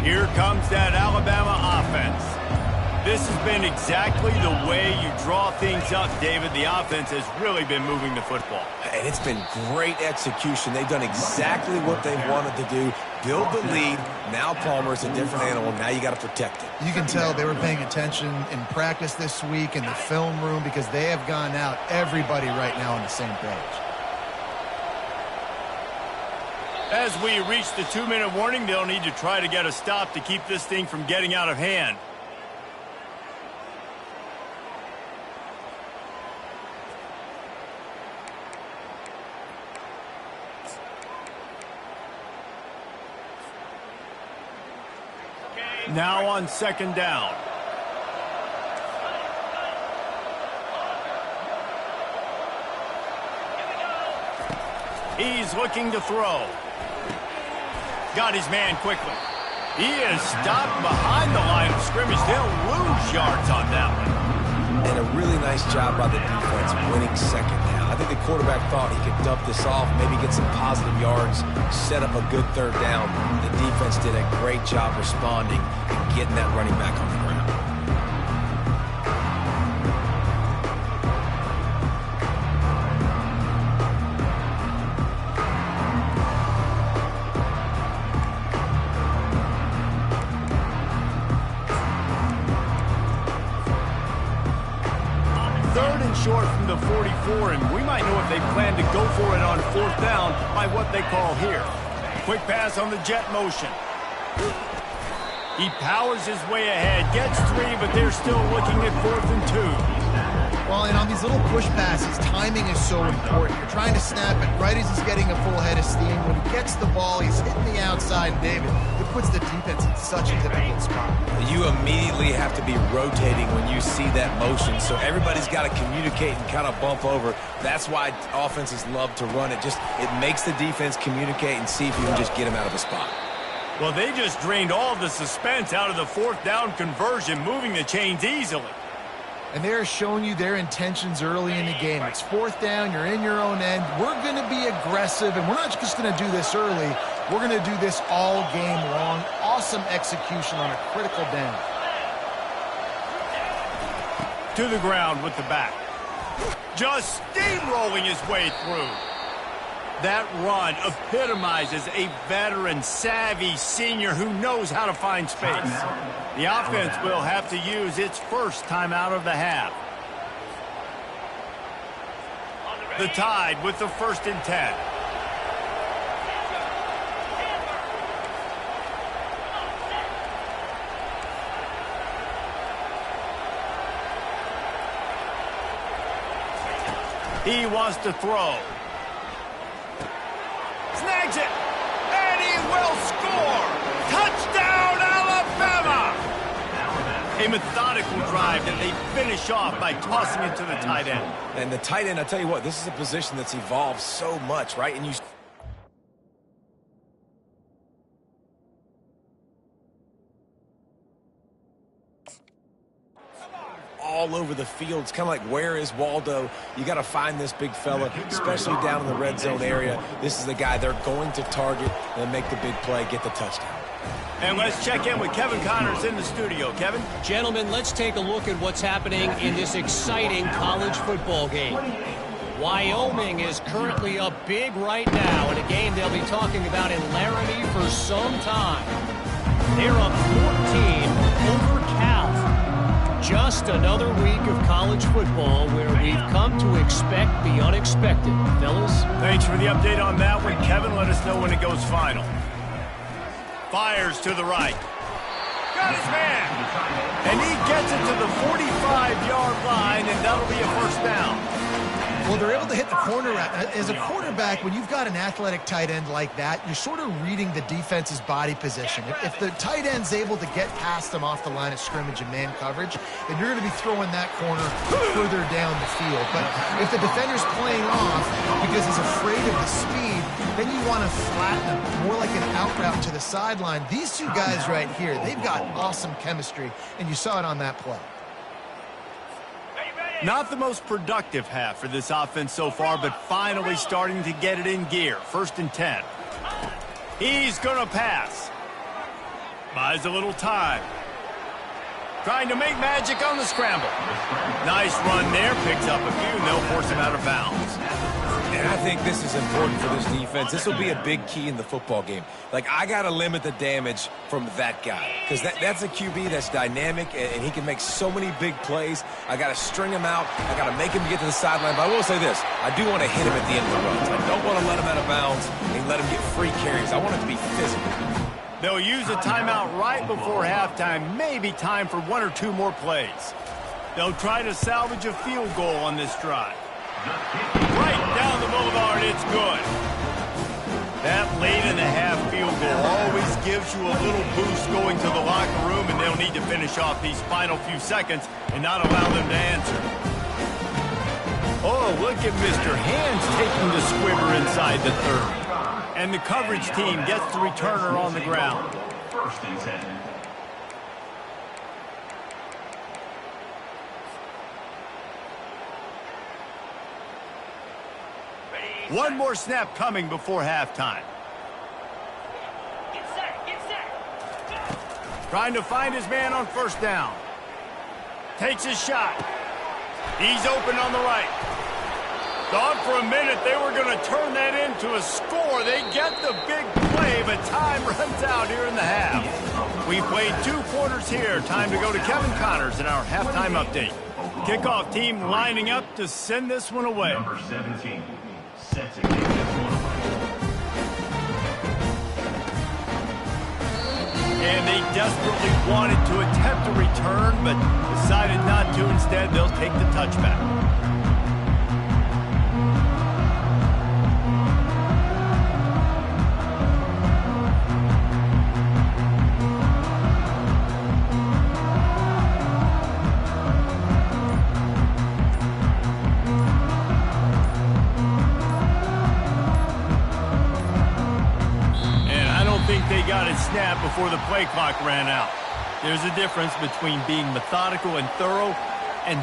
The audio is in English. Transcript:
Here comes that Alabama offense. This has been exactly the way you draw things up, David. The offense has really been moving the football. And it's been great execution. They've done exactly what they wanted to do. Build the lead. Now Palmer's a different animal. Now you got to protect it. You can tell they were paying attention in practice this week in the film room because they have gone out, everybody right now on the same page. As we reach the 2-minute warning, they'll need to try to get a stop to keep this thing from getting out of hand. Now on 2nd down. He's looking to throw. Got his man quickly. He is stopped behind the line of scrimmage. They'll lose yards on that one. And a really nice job by the defense winning 2nd down. I think the quarterback thought he could dump this off, maybe get some positive yards, set up a good 3rd down. The defense did a great job responding and getting that running back on the ground. Short from the 44, and we might know if they plan to go for it on 4th down by what they call here. Quick pass on the jet motion. He powers his way ahead, gets 3, but they're still looking at 4th and 2. Well, and on these little push passes, timing is so important. You're trying to snap it right as he's getting a full head of steam. When he gets the ball, he's hitting the outside, and David, it puts the defense in such a difficult spot. You immediately have to be rotating when you see that motion, so everybody's got to communicate and kind of bump over. That's why offenses love to run it. It makes the defense communicate and see if you can just get him out of a spot. Well, they just drained all the suspense out of the 4th down conversion, moving the chains easily. And they're showing you their intentions early in the game. It's 4th down, you're in your own end. We're going to be aggressive, and we're not just going to do this early. We're going to do this all game long. Awesome execution on a critical down. To the ground with the back. Just steamrolling his way through. That run epitomizes a veteran, savvy senior who knows how to find space. The offense will have to use its first timeout of the half. The Tide with the 1st and 10. He wants to throw. Snags it, and he will score! Touchdown, Alabama! A methodical drive that they finish off by tossing it to the tight end. And the tight end, I tell you what, this is a position that's evolved so much, right? And you all over the field. It's kind of like, where is Waldo? You got to find this big fella, especially down in the red zone area. This is the guy they're going to target and make the big play, get the touchdown. And let's check in with Kevin Connors in the studio. Kevin? Gentlemen, let's take a look at what's happening in this exciting college football game. Wyoming is currently up big right now in a game they'll be talking about in Laramie for some time. They're up 14 over Cal. Just another week of college football where we've come to expect the unexpected. Fellas? Thanks for the update on that one, Kevin. Let us know when it goes final. Fires to the right. Got his man. And he gets it to the 45-yard line, and that'll be a 1st down. Well, they're able to hit the corner. As a quarterback, when you've got an athletic tight end like that, you're sort of reading the defense's body position. If the tight end's able to get past them off the line of scrimmage and man coverage, then you're going to be throwing that corner further down the field. But if the defender's playing off because he's afraid of the speed, then you want to flatten him, more like an out route to the sideline. These two guys right here, they've got awesome chemistry, and you saw it on that play. Not the most productive half for this offense so far, but finally starting to get it in gear. 1st and 10. He's going to pass. Buys a little time. Trying to make magic on the scramble. Nice run there. Picks up a few, and they'll force him out of bounds. And I think this is important for this defense. This will be a big key in the football game. Like, I got to limit the damage from that guy because that's a QB that's dynamic, and he can make so many big plays. I got to string him out. I got to make him get to the sideline. But I will say this. I do want to hit him at the end of the runs. I don't want to let him out of bounds and let him get free carries. I want it to be physical. They'll use a timeout right before halftime. Maybe time for one or two more plays. They'll try to salvage a field goal on this drive. Right down the boulevard, it's good. That late-in-the-half field goal always gives you a little boost going to the locker room, and they'll need to finish off these final few seconds and not allow them to answer. Oh, look at Mr. Hands taking the squibber inside the 30. And the coverage team gets the returner on the ground. First and 10. One more snap coming before halftime. Get set. Trying to find his man on first down. Takes his shot. He's open on the right. Thought for a minute they were going to turn that into a score. They get the big play, but time runs out here in the half. We played 2 quarters here. Time to go to Kevin Connors in our halftime update. Kickoff team lining up to send this one away. Number 17. Set to kick this one away. And they desperately wanted to attempt a return, but decided not to. Instead, they'll take the touchback. They got it snapped before the play clock ran out. There's a difference between being methodical and thorough and